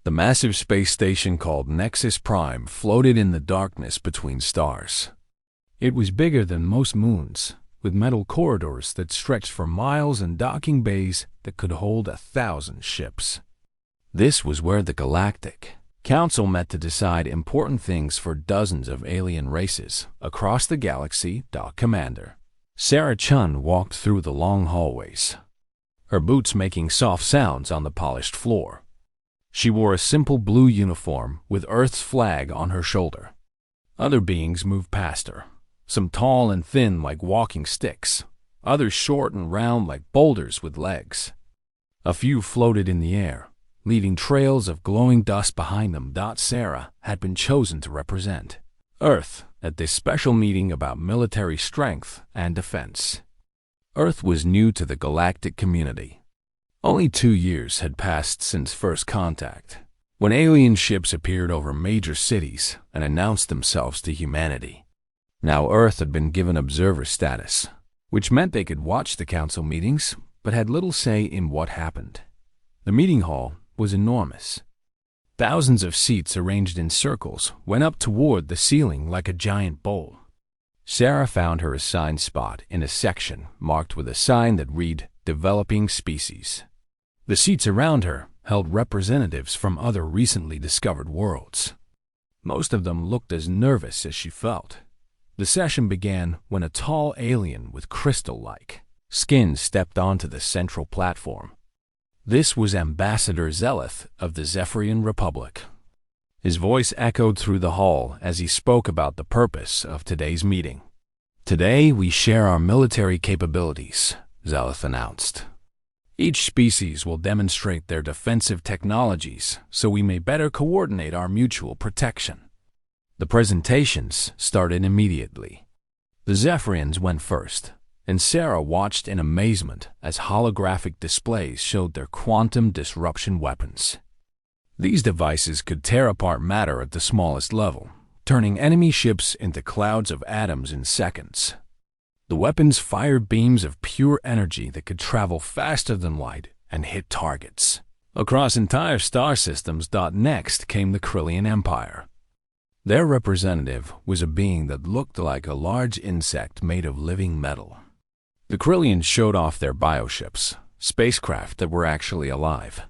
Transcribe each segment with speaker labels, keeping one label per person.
Speaker 1: The massive space station called Nexus Prime floated in the darkness between stars. It was bigger than most moons, with metal corridors that stretched for miles and docking bays that could hold 1,000 ships. This was where the Galactic Council met to decide important things for dozens of alien races across the galaxy. Commander Sarah Chun walked through the long hallways, her boots making soft sounds on the polished floor. She wore a simple blue uniform with Earth's flag on her shoulder. Other beings moved past her, some tall and thin like walking sticks, others short and round like boulders with legs. A few floated in the air, leaving trails of glowing dust behind them. Sarah had been chosen to represent Earth at this special meeting about military strength and defense. Earth was new to the galactic community. Only 2 years had passed since first contact, when alien ships appeared over major cities and announced themselves to humanity. Now Earth had been given observer status, which meant they could watch the council meetings, but had little say in what happened. The meeting hall was enormous. Thousands of seats arranged in circles went up toward the ceiling like a giant bowl. Sarah found her assigned spot in a section marked with a sign that read, "Developing Species." The seats around her held representatives from other recently discovered worlds. Most of them looked as nervous as she felt. The session began when a tall alien with crystal-like skin stepped onto the central platform. This was Ambassador Zeleth of the Zephyrian Republic. His voice echoed through the hall as he spoke about the purpose of today's meeting. "Today we share our military capabilities," Zeleth announced. "Each species will demonstrate their defensive technologies so we may better coordinate our mutual protection." The presentations started immediately. The Zephyrians went first, and Sarah watched in amazement as holographic displays showed their quantum disruption weapons. These devices could tear apart matter at the smallest level, turning enemy ships into clouds of atoms in seconds. The weapons fired beams of pure energy that could travel faster than light and hit targets across entire star systems. Next came the Krillian Empire. Their representative was a being that looked like a large insect made of living metal. The Krillians showed off their bioships, spacecraft that were actually alive.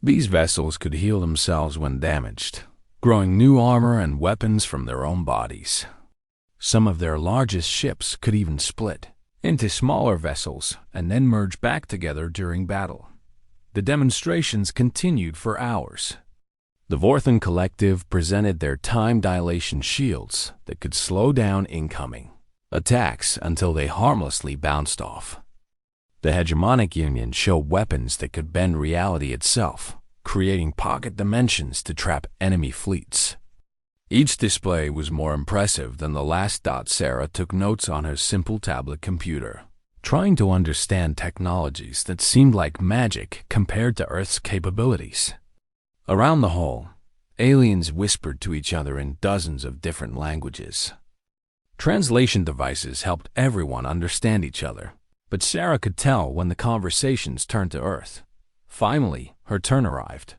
Speaker 1: These vessels could heal themselves when damaged, growing new armor and weapons from their own bodies. Some of their largest ships could even split into smaller vessels and then merge back together during battle. The demonstrations continued for hours. The Vorthan Collective presented their time dilation shields that could slow down incoming attacks until they harmlessly bounced off. The Hegemonic Union showed weapons that could bend reality itself, creating pocket dimensions to trap enemy fleets. Each display was more impressive than the last. Sarah took notes on her simple tablet computer, trying to understand technologies that seemed like magic compared to Earth's capabilities. Around the hall, aliens whispered to each other in dozens of different languages. Translation devices helped everyone understand each other, but Sarah could tell when the conversations turned to Earth. Finally, her turn arrived.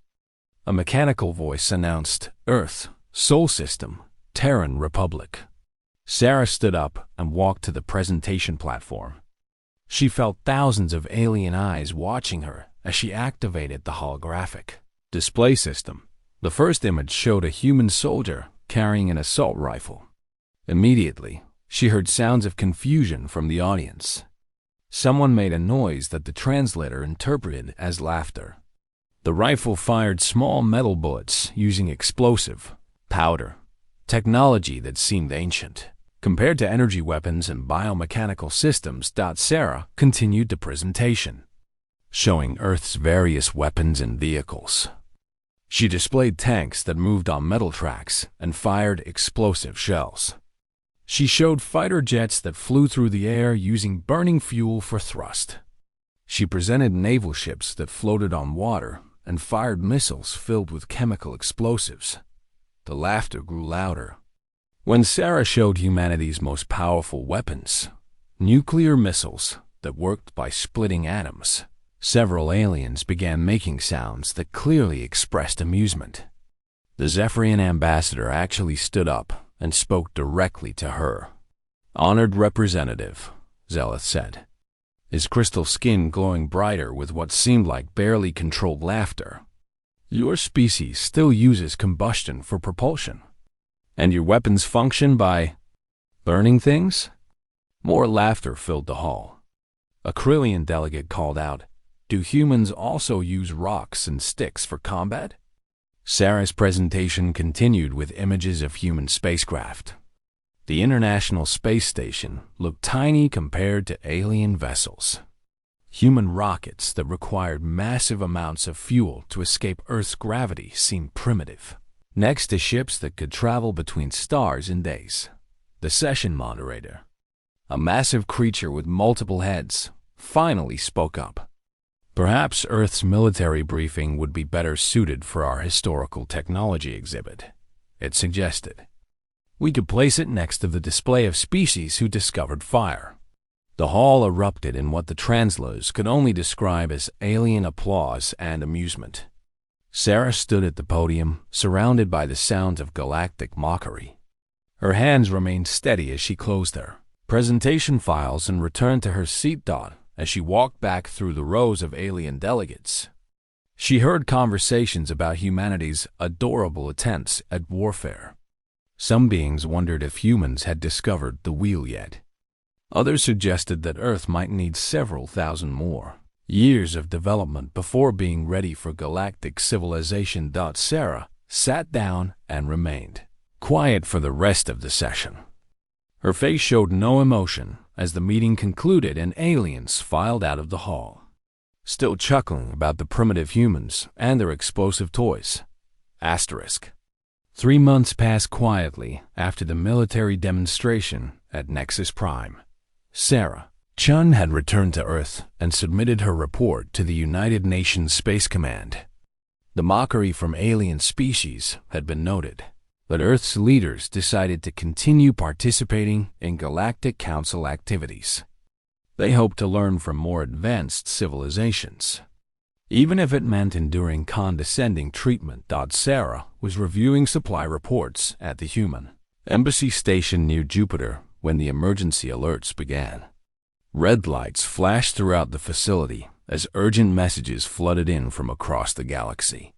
Speaker 1: A mechanical voice announced, "Earth, Sol System, Terran Republic." Sarah stood up and walked to the presentation platform. She felt thousands of alien eyes watching her as she activated the holographic display system. The first image showed a human soldier carrying an assault rifle. Immediately, she heard sounds of confusion from the audience. Someone made a noise that the translator interpreted as laughter. The rifle fired small metal bullets using explosive powder, technology that seemed ancient compared to energy weapons and biomechanical systems. Sarah continued the presentation, showing Earth's various weapons and vehicles. She displayed tanks that moved on metal tracks and fired explosive shells. She showed fighter jets that flew through the air using burning fuel for thrust. She presented naval ships that floated on water and fired missiles filled with chemical explosives. The laughter grew louder when Sarah showed humanity's most powerful weapons, nuclear missiles that worked by splitting atoms. Several aliens began making sounds that clearly expressed amusement. The Zephyrian ambassador actually stood up and spoke directly to her. "Honored representative," Zeleth said, his crystal skin glowing brighter with what seemed like barely controlled laughter. "Your species still uses combustion for propulsion, and your weapons function by burning things?" More laughter filled the hall. A Krillian delegate called out, "Do humans also use rocks and sticks for combat?" Sarah's presentation continued with images of human spacecraft. The International Space Station looked tiny compared to alien vessels. Human rockets that required massive amounts of fuel to escape Earth's gravity seemed primitive, next to ships that could travel between stars in days. The session moderator, a massive creature with multiple heads, finally spoke up. "Perhaps Earth's military briefing would be better suited for our historical technology exhibit," it suggested. "We could place it next to the display of species who discovered fire." The hall erupted in what the translators could only describe as alien applause and amusement. Sarah stood at the podium, surrounded by the sounds of galactic mockery. Her hands remained steady as she closed their presentation files and returned to her seat as she walked back through the rows of alien delegates. She heard conversations about humanity's adorable attempts at warfare. Some beings wondered if humans had discovered the wheel yet. Others suggested that Earth might need several thousand more years of development before being ready for galactic civilization. Sarah sat down and remained quiet for the rest of the session. Her face showed no emotion as the meeting concluded and aliens filed out of the hall, still chuckling about the primitive humans and their explosive toys. Asterisk. 3 months passed quietly after the military demonstration at Nexus Prime. Sarah Chun had returned to Earth and submitted her report to the United Nations Space Command. The mockery from alien species had been noted, but Earth's leaders decided to continue participating in Galactic Council activities. They hoped to learn from more advanced civilizations, even if it meant enduring condescending treatment. Sarah was reviewing supply reports at the human embassy station near Jupiter when the emergency alerts began. Red lights flashed throughout the facility as urgent messages flooded in from across the galaxy.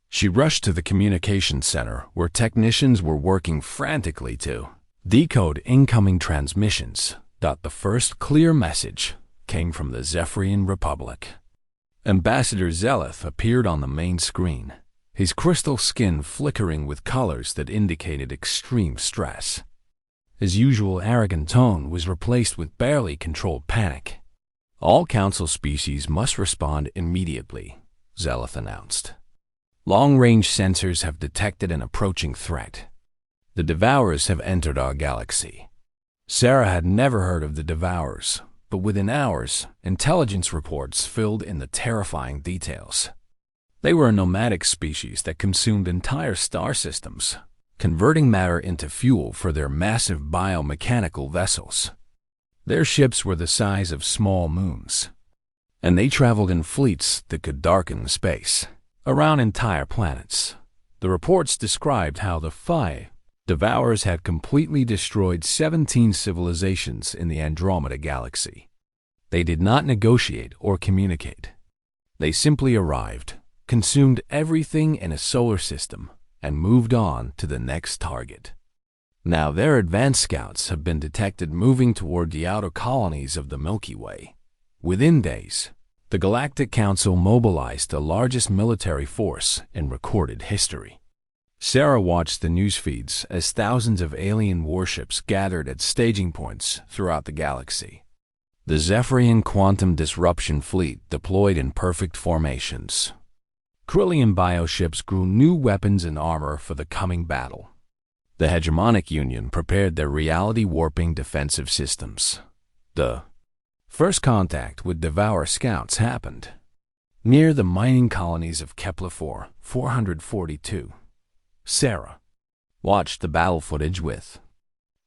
Speaker 1: She rushed to the communications center where technicians were working frantically to decode incoming transmissions. The first clear message came from the Zephyrian Republic. Ambassador Zeleth appeared on the main screen, his crystal skin flickering with colors that indicated extreme stress. His usual arrogant tone was replaced with barely controlled panic. "All Council species must respond immediately," Zeleth announced. "Long-range sensors have detected an approaching threat. The Devourers have entered our galaxy." Sarah had never heard of the Devourers, but within hours, intelligence reports filled in the terrifying details. They were a nomadic species that consumed entire star systems, converting matter into fuel for their massive biomechanical vessels. Their ships were the size of small moons, and they traveled in fleets that could darken space around entire planets. The reports described how the Devourers had completely destroyed 17 civilizations in the Andromeda galaxy. They did not negotiate or communicate. They simply arrived, consumed everything in a solar system, and moved on to the next target. Now their advanced scouts have been detected moving toward the outer colonies of the Milky Way. Within days, the Galactic Council mobilized the largest military force in recorded history. Sarah watched the news feeds as thousands of alien warships gathered at staging points throughout the galaxy. The Zephyrian Quantum Disruption Fleet deployed in perfect formations. Krillian bioships grew new weapons and armor for the coming battle. The Hegemonic Union prepared their reality-warping defensive systems. The first contact with Devourer scouts happened near the mining colonies of Kepler-4, 442. Sarah watched the battle footage with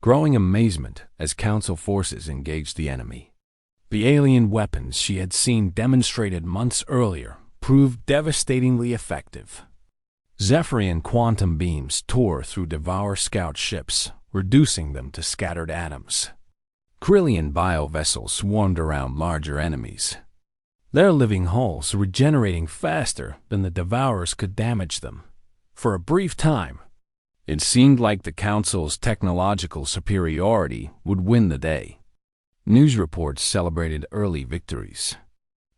Speaker 1: growing amazement as Council forces engaged the enemy. The alien weapons she had seen demonstrated months earlier proved devastatingly effective. Zephyrian quantum beams tore through Devour scout ships, reducing them to scattered atoms. Krillian biovessels swarmed around larger enemies, their living hulls regenerating faster than the Devourers could damage them. For a brief time, it seemed like the Council's technological superiority would win the day. News reports celebrated early victories.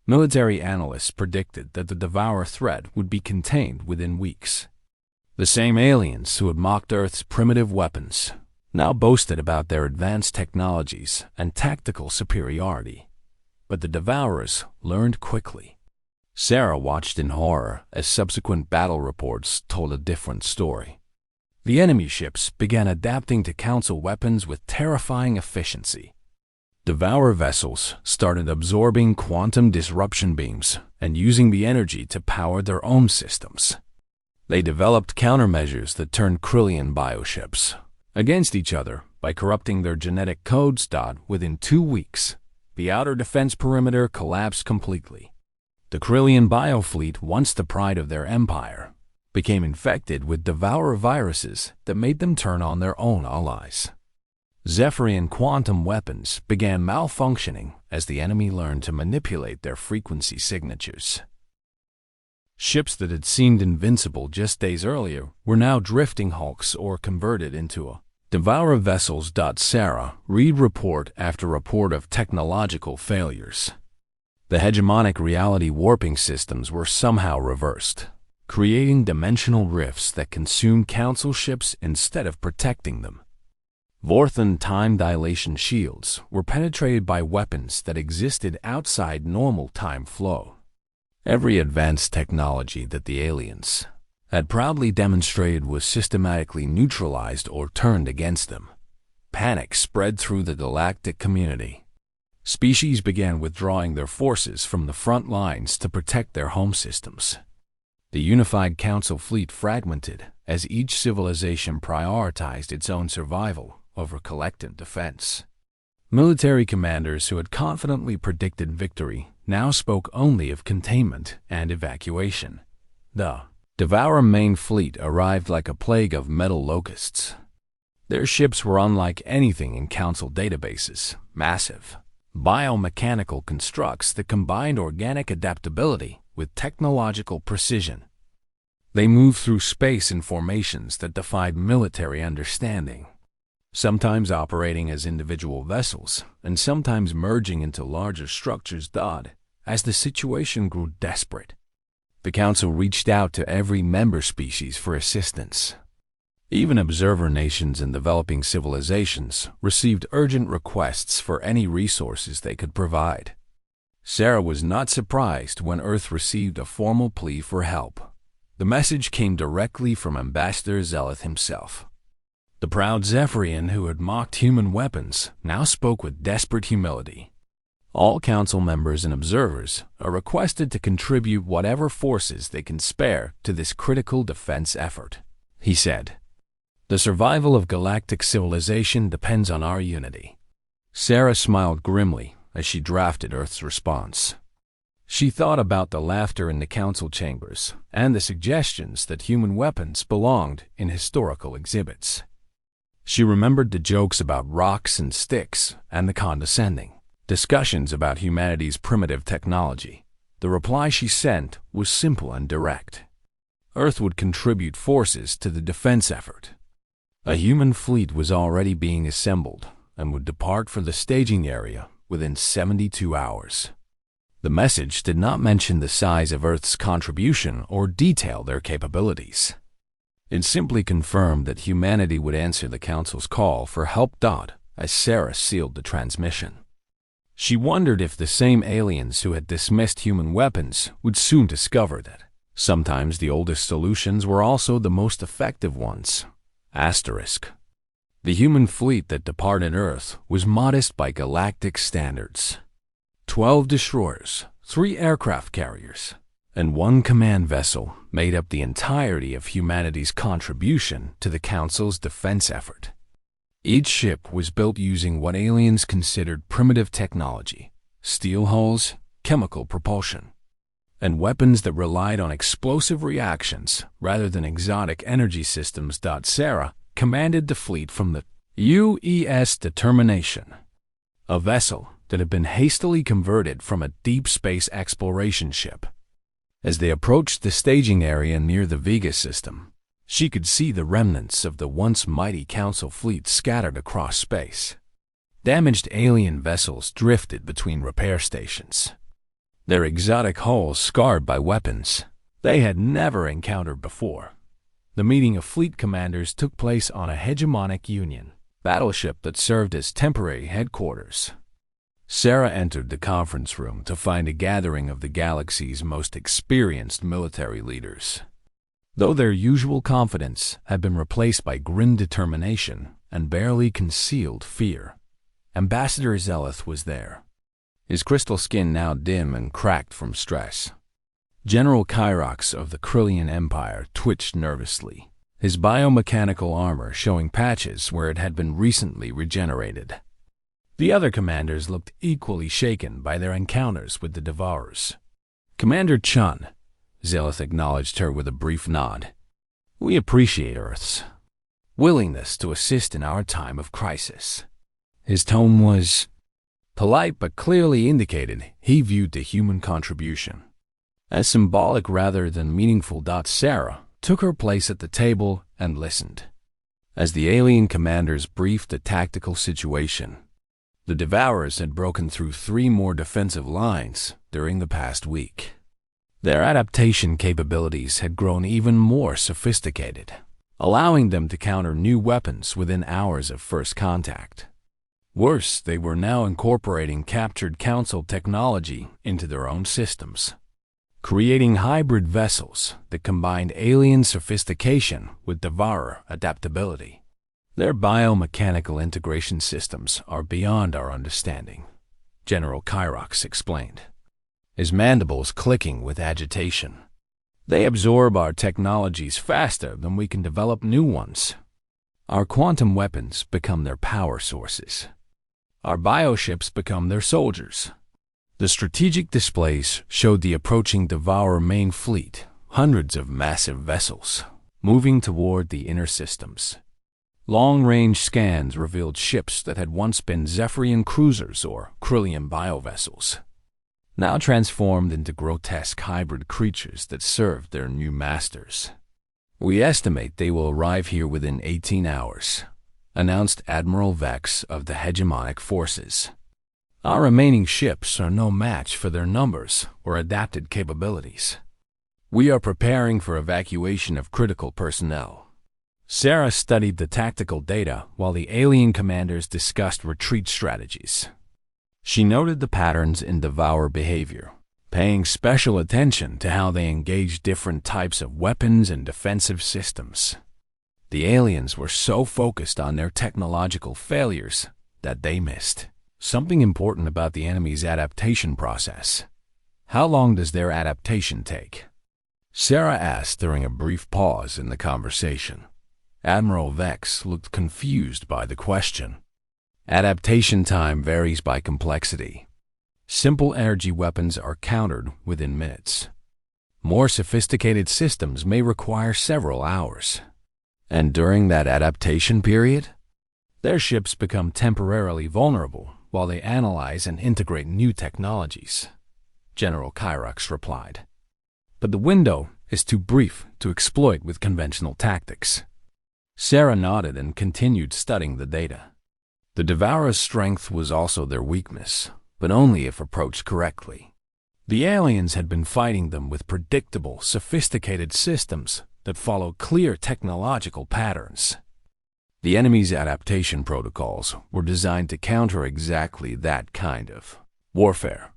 Speaker 1: Military analysts predicted that the Devourer threat would be contained within weeks. The same aliens who had mocked Earth's primitive weapons now boasted about their advanced technologies and tactical superiority. But the Devourers learned quickly. Sarah watched in horror as subsequent battle reports told a different story. The enemy ships began adapting to Council weapons with terrifying efficiency. Devourer vessels started absorbing quantum disruption beams and using the energy to power their own systems. They developed countermeasures that turned Krillian bioships against each other by corrupting their genetic codes. Within 2 weeks, the outer defense perimeter collapsed completely. The Krillian biofleet, once the pride of their empire, became infected with Devourer viruses that made them turn on their own allies. Zephyrian quantum weapons began malfunctioning as the enemy learned to manipulate their frequency signatures. Ships that had seemed invincible just days earlier were now drifting hulks or converted into a Devourer vessels. Sarah read report after report of technological failures. The hegemonic reality warping systems were somehow reversed, creating dimensional rifts that consumed Council ships instead of protecting them. Vorthan time dilation shields were penetrated by weapons that existed outside normal time flow. Every advanced technology that the aliens had proudly demonstrated was systematically neutralized or turned against them. Panic spread through the galactic community. Species began withdrawing their forces from the front lines to protect their home systems. The unified Council fleet fragmented as each civilization prioritized its own survival over collective defense. Military commanders who had confidently predicted victory now spoke only of containment and evacuation. The Devourer main fleet arrived like a plague of metal locusts. Their ships were unlike anything in Council databases, massive, biomechanical constructs that combined organic adaptability with technological precision. They moved through space in formations that defied military understanding, sometimes operating as individual vessels and sometimes merging into larger structures. As the situation grew desperate, the Council reached out to every member species for assistance. Even observer nations and developing civilizations received urgent requests for any resources they could provide. Sarah was not surprised when Earth received a formal plea for help. The message came directly from Ambassador Zeleth himself. The proud Zephyrian who had mocked human weapons now spoke with desperate humility. All Council members and observers are requested to contribute whatever forces they can spare to this critical defense effort, he said. The survival of galactic civilization depends on our unity. Sarah smiled grimly as she drafted Earth's response. She thought about the laughter in the Council chambers and the suggestions that human weapons belonged in historical exhibits. She remembered the jokes about rocks and sticks and the condescending discussions about humanity's primitive technology. The reply she sent was simple and direct. Earth would contribute forces to the defense effort. A human fleet was already being assembled and would depart for the staging area within 72 hours. The message did not mention the size of Earth's contribution or detail their capabilities. It simply confirmed that humanity would answer the Council's call for help. As Sarah sealed the transmission, she wondered if the same aliens who had dismissed human weapons would soon discover that sometimes the oldest solutions were also the most effective ones. The human fleet that departed Earth was modest by galactic standards. 12 destroyers, 3 aircraft carriers, and 1 command vessel made up the entirety of humanity's contribution to the Council's defense effort. Each ship was built using what aliens considered primitive technology, steel hulls, chemical propulsion, and weapons that relied on explosive reactions rather than exotic energy systems. Sarah commanded the fleet from the UES Determination, a vessel that had been hastily converted from a deep space exploration ship. As they approached the staging area near the Vega system, she could see the remnants of the once mighty Council fleet scattered across space. Damaged alien vessels drifted between repair stations, their exotic hulls scarred by weapons they had never encountered before. The meeting of fleet commanders took place on a hegemonic Union battleship that served as temporary headquarters. Sarah entered the conference room to find a gathering of the galaxy's most experienced military leaders. Though their usual confidence had been replaced by grim determination and barely concealed fear, Ambassador Zeleth was there, his crystal skin now dim and cracked from stress. General Kyrox of the Krillian Empire twitched nervously, his biomechanical armor showing patches where it had been recently regenerated. The other commanders looked equally shaken by their encounters with the Devourers. Commander Chun, Zeleth acknowledged her with a brief nod. We appreciate Earth's willingness to assist in our time of crisis. His tone was polite but clearly indicated he viewed the human contribution as symbolic rather than meaningful. Sarah took her place at the table and listened as the alien commanders briefed the tactical situation. The Devourers had broken through 3 more defensive lines during the past week. Their adaptation capabilities had grown even more sophisticated, allowing them to counter new weapons within hours of first contact. Worse, they were now incorporating captured Council technology into their own systems, creating hybrid vessels that combined alien sophistication with Devourer adaptability. Their biomechanical integration systems are beyond our understanding, General Kyrox explained, his mandibles clicking with agitation. They absorb our technologies faster than we can develop new ones. Our quantum weapons become their power sources. Our bioships become their soldiers. The strategic displays showed the approaching Devourer main fleet, hundreds of massive vessels, moving toward the inner systems. Long-range scans revealed ships that had once been Zephyrian cruisers or Krillian biovessels, now transformed into grotesque hybrid creatures that served their new masters. We estimate they will arrive here within 18 hours, announced Admiral Vex of the hegemonic forces. Our remaining ships are no match for their numbers or adapted capabilities. We are preparing for evacuation of critical personnel. Sarah studied the tactical data while the alien commanders discussed retreat strategies. She noted the patterns in Devourer behavior, paying special attention to how they engaged different types of weapons and defensive systems. The aliens were so focused on their technological failures that they missed something important about the enemy's adaptation process. How long does their adaptation take? Sarah asked during a brief pause in the conversation. Admiral Vex looked confused by the question. Adaptation time varies by complexity. Simple energy weapons are countered within minutes. More sophisticated systems may require several hours. And during that adaptation period, their ships become temporarily vulnerable while they analyze and integrate new technologies, General Kyrox replied. But the window is too brief to exploit with conventional tactics. Sarah nodded and continued studying the data. The Devourer's strength was also their weakness, but only if approached correctly. The aliens had been fighting them with predictable, sophisticated systems that followed clear technological patterns. The enemy's adaptation protocols were designed to counter exactly that kind of warfare.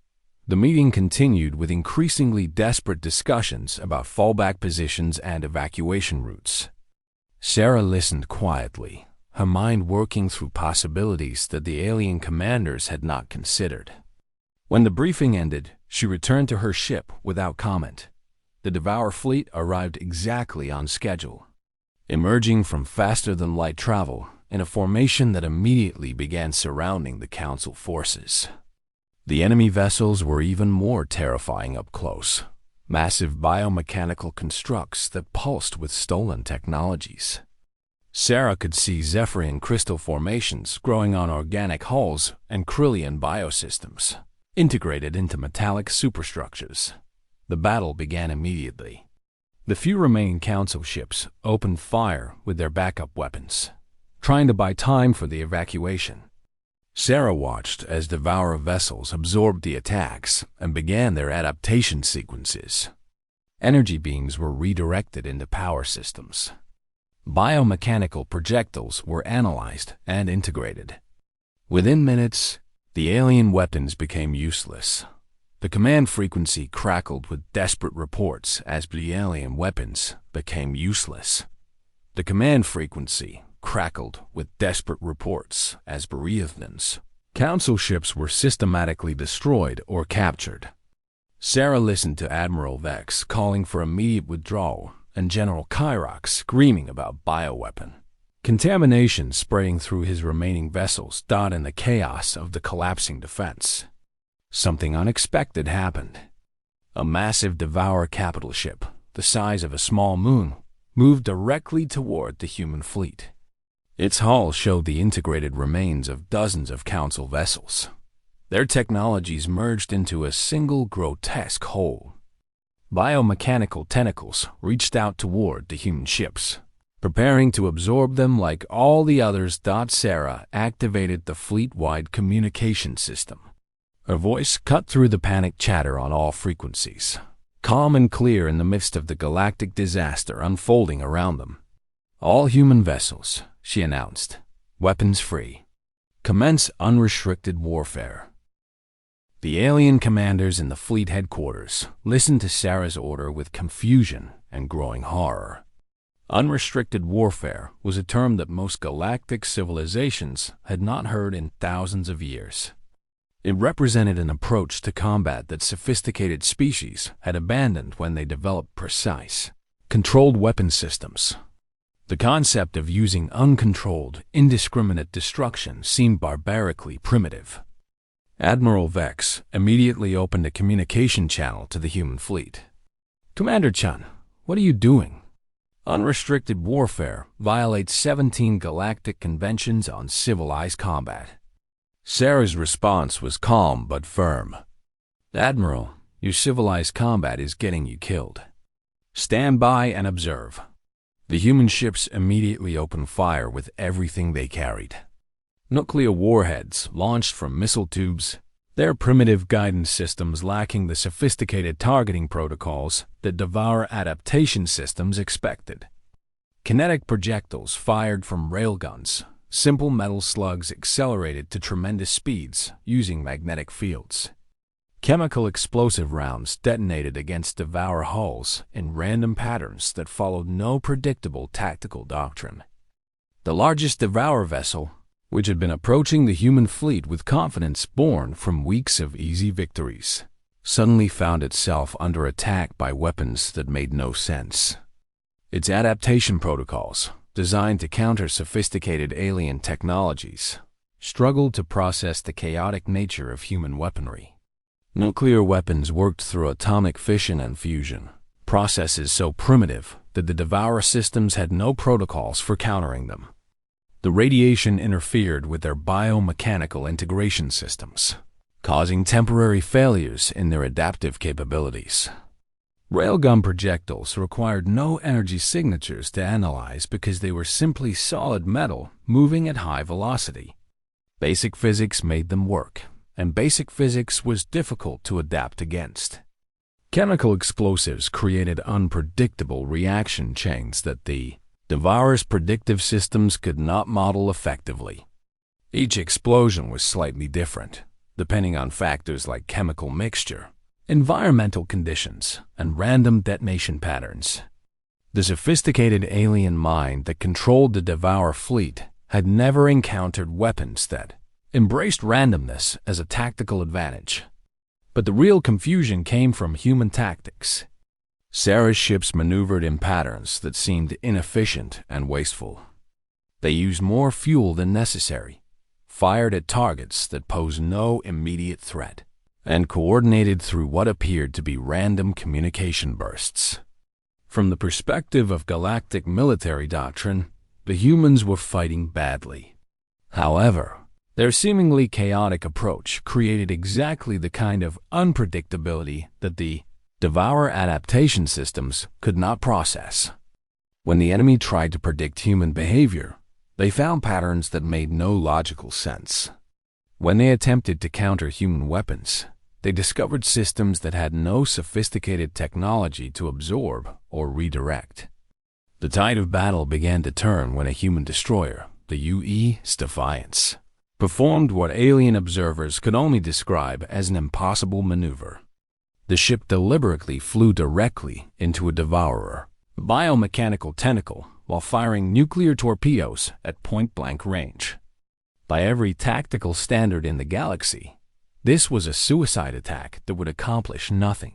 Speaker 1: The meeting continued with increasingly desperate discussions about fallback positions and evacuation routes. Sarah listened quietly, her mind working through possibilities that the alien commanders had not considered. When the briefing ended, she returned to her ship without comment. The Devourer fleet arrived exactly on schedule, emerging from faster-than-light travel in a formation that immediately began surrounding the Council forces. The enemy vessels were even more terrifying up close. Massive biomechanical constructs that pulsed with stolen technologies. Sarah could see Zephyrian crystal formations growing on organic hulls and Krillian biosystems, integrated into metallic superstructures. The battle began immediately. The few remaining Council ships opened fire with their backup weapons, trying to buy time for the evacuation. Sarah watched as Devourer vessels absorbed the attacks and began their adaptation sequences. Energy beams were redirected into power systems. Biomechanical projectiles were analyzed and integrated. Within minutes, the alien weapons became useless. The command frequency crackled with desperate reports as the alien weapons became useless. The command frequency crackled with desperate reports as bereavements. Council ships were systematically destroyed or captured. Sarah listened to Admiral Vex calling for immediate withdrawal and General Kyrox screaming about bioweapon. Contamination spreading through his remaining vessels died in the chaos of the collapsing defense. Something unexpected happened. A massive Devourer capital ship, the size of a small moon, moved directly toward the human fleet. Its hull showed the integrated remains of dozens of Council vessels. Their technologies merged into a single grotesque whole. Biomechanical tentacles reached out toward the human ships, preparing to absorb them like all the others. Sarah activated the fleet-wide communication system. Her voice cut through the panic chatter on all frequencies, calm and clear in the midst of the galactic disaster unfolding around them. All human vessels, she announced, weapons free. Commence unrestricted warfare. The alien commanders in the fleet headquarters listened to Sarah's order with confusion and growing horror. Unrestricted warfare was a term that most galactic civilizations had not heard in thousands of years. It represented an approach to combat that sophisticated species had abandoned when they developed precise, controlled weapon systems. The concept of using uncontrolled, indiscriminate destruction seemed barbarically primitive. Admiral Vex immediately opened a communication channel to the human fleet. "Commander Chun, what are you doing? Unrestricted warfare violates 17 galactic conventions on civilized combat." Sarah's response was calm but firm. "Admiral, your civilized combat is getting you killed. Stand by and observe." The human ships immediately opened fire with everything they carried. Nuclear warheads launched from missile tubes, their primitive guidance systems lacking the sophisticated targeting protocols that Devourer adaptation systems expected. Kinetic projectiles fired from railguns, simple metal slugs accelerated to tremendous speeds using magnetic fields. Chemical explosive rounds detonated against Devourer hulls in random patterns that followed no predictable tactical doctrine. The largest Devourer vessel, which had been approaching the human fleet with confidence born from weeks of easy victories, suddenly found itself under attack by weapons that made no sense. Its adaptation protocols, designed to counter sophisticated alien technologies, struggled to process the chaotic nature of human weaponry. Nuclear weapons worked through atomic fission and fusion, processes so primitive that the Devourer systems had no protocols for countering them. The radiation interfered with their biomechanical integration systems, causing temporary failures in their adaptive capabilities. Railgun projectiles required no energy signatures to analyze because they were simply solid metal moving at high velocity. Basic physics made them work, and basic physics was difficult to adapt against. Chemical explosives created unpredictable reaction chains that the Devourer's predictive systems could not model effectively. Each explosion was slightly different, depending on factors like chemical mixture, environmental conditions, and random detonation patterns. The sophisticated alien mind that controlled the Devourer fleet had never encountered weapons that embraced randomness as a tactical advantage. But the real confusion came from human tactics. Sarah's ships maneuvered in patterns that seemed inefficient and wasteful. They used more fuel than necessary, fired at targets that posed no immediate threat, and coordinated through what appeared to be random communication bursts. From the perspective of galactic military doctrine, the humans were fighting badly. However, their seemingly chaotic approach created exactly the kind of unpredictability that the Devourer adaptation systems could not process. When the enemy tried to predict human behavior, they found patterns that made no logical sense. When they attempted to counter human weapons, they discovered systems that had no sophisticated technology to absorb or redirect. The tide of battle began to turn when a human destroyer, the HFY Defiance, performed what alien observers could only describe as an impossible maneuver. The ship deliberately flew directly into a devourer, a biomechanical tentacle, while firing nuclear torpedoes at point-blank range. By every tactical standard in the galaxy, this was a suicide attack that would accomplish nothing.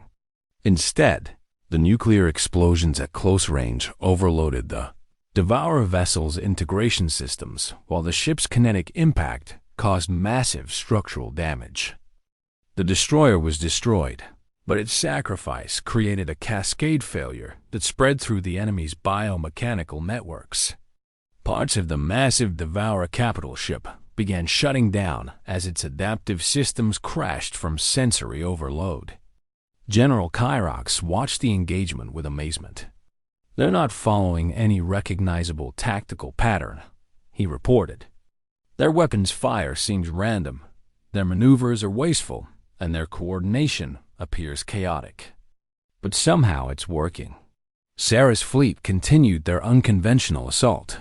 Speaker 1: Instead, the nuclear explosions at close range overloaded the Devourer vessel's integration systems, while the ship's kinetic impact caused massive structural damage. The destroyer was destroyed, but its sacrifice created a cascade failure that spread through the enemy's biomechanical networks. Parts of the massive Devourer capital ship began shutting down as its adaptive systems crashed from sensory overload. General Kyrox watched the engagement with amazement. "They're not following any recognizable tactical pattern," he reported. "Their weapons fire seems random, their maneuvers are wasteful, and their coordination appears chaotic. But somehow it's working." Sarah's fleet continued their unconventional assault.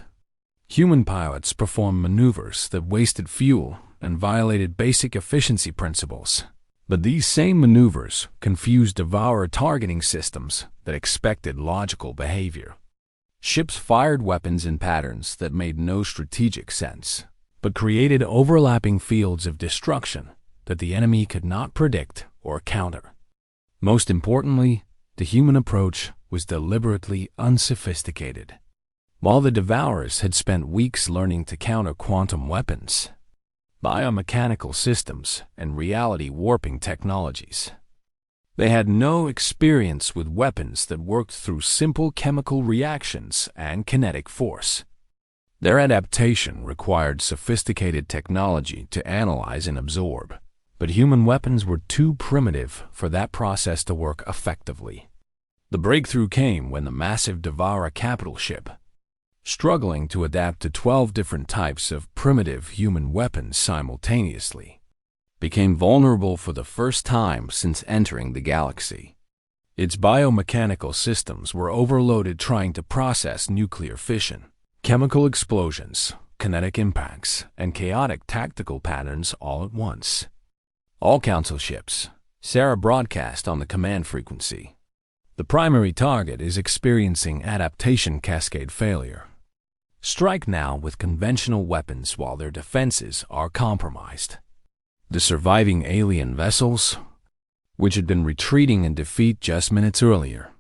Speaker 1: Human pilots performed maneuvers that wasted fuel and violated basic efficiency principles. But these same maneuvers confused Devourer targeting systems that expected logical behavior. Ships fired weapons in patterns that made no strategic sense, but created overlapping fields of destruction that the enemy could not predict or counter. Most importantly, the human approach was deliberately unsophisticated. While the Devourers had spent weeks learning to counter quantum weapons, biomechanical systems, and reality warping technologies, they had no experience with weapons that worked through simple chemical reactions and kinetic force. Their adaptation required sophisticated technology to analyze and absorb, but human weapons were too primitive for that process to work effectively. The breakthrough came when the massive Devourer capital ship, struggling to adapt to 12 different types of primitive human weapons simultaneously, became vulnerable for the first time since entering the galaxy. Its biomechanical systems were overloaded trying to process nuclear fission, chemical explosions, kinetic impacts, and chaotic tactical patterns all at once. "All Council ships," Sarah broadcast on the command frequency. "The primary target is experiencing adaptation cascade failure. Strike now with conventional weapons while their defenses are compromised." The surviving alien vessels, which had been retreating in defeat just minutes earlier,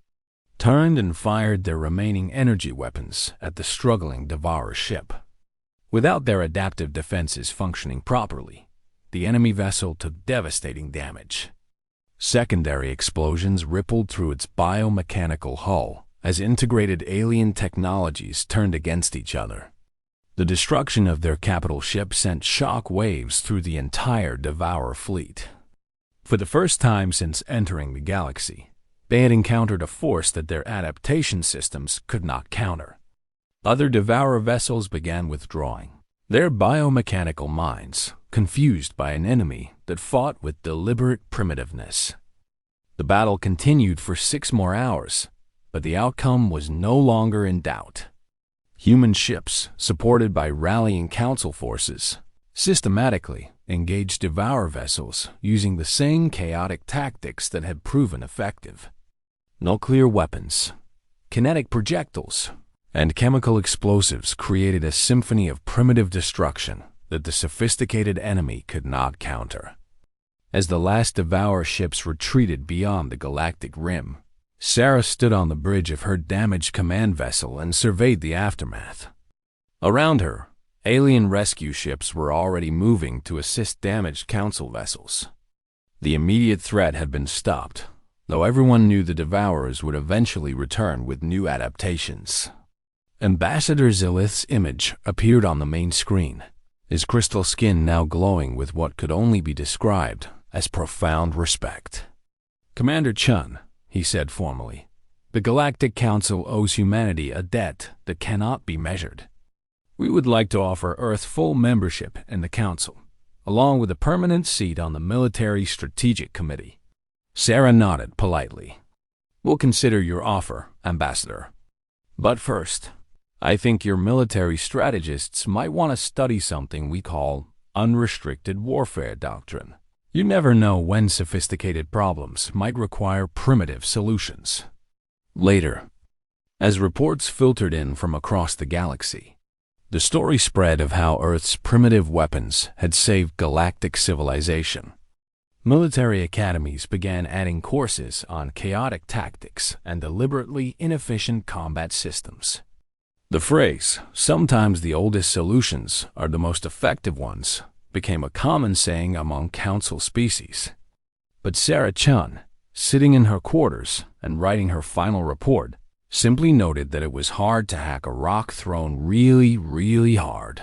Speaker 1: turned and fired their remaining energy weapons at the struggling Devourer ship. Without their adaptive defenses functioning properly, the enemy vessel took devastating damage. Secondary explosions rippled through its biomechanical hull as integrated alien technologies turned against each other. The destruction of their capital ship sent shock waves through the entire Devourer fleet. For the first time since entering the galaxy, they had encountered a force that their adaptation systems could not counter. Other Devourer vessels began withdrawing, their biomechanical minds confused by an enemy that fought with deliberate primitiveness. The battle continued for 6 more hours, but the outcome was no longer in doubt. Human ships, supported by rallying council forces, systematically engaged Devourer vessels using the same chaotic tactics that had proven effective. Nuclear weapons, kinetic projectiles, and chemical explosives created a symphony of primitive destruction that the sophisticated enemy could not counter. As the last Devourer ships retreated beyond the galactic rim, Sarah stood on the bridge of her damaged command vessel and surveyed the aftermath. Around her, alien rescue ships were already moving to assist damaged council vessels. The immediate threat had been stopped, though everyone knew the Devourers would eventually return with new adaptations. Ambassador Zilith's image appeared on the main screen, his crystal skin now glowing with what could only be described as profound respect. "Commander Chun," he said formally, "the Galactic Council owes humanity a debt that cannot be measured. We would like to offer Earth full membership in the Council, along with a permanent seat on the Military Strategic Committee." Sarah nodded politely. "We'll consider your offer, Ambassador. But first, I think your military strategists might want to study something we call unrestricted warfare doctrine. You never know when sophisticated problems might require primitive solutions." Later, as reports filtered in from across the galaxy, the story spread of how Earth's primitive weapons had saved galactic civilization. Military academies began adding courses on chaotic tactics and deliberately inefficient combat systems. The phrase, "sometimes the oldest solutions are the most effective ones," became a common saying among Council species. But Sarah Chun, sitting in her quarters and writing her final report, simply noted that it was hard to hack a rock thrown really, really hard.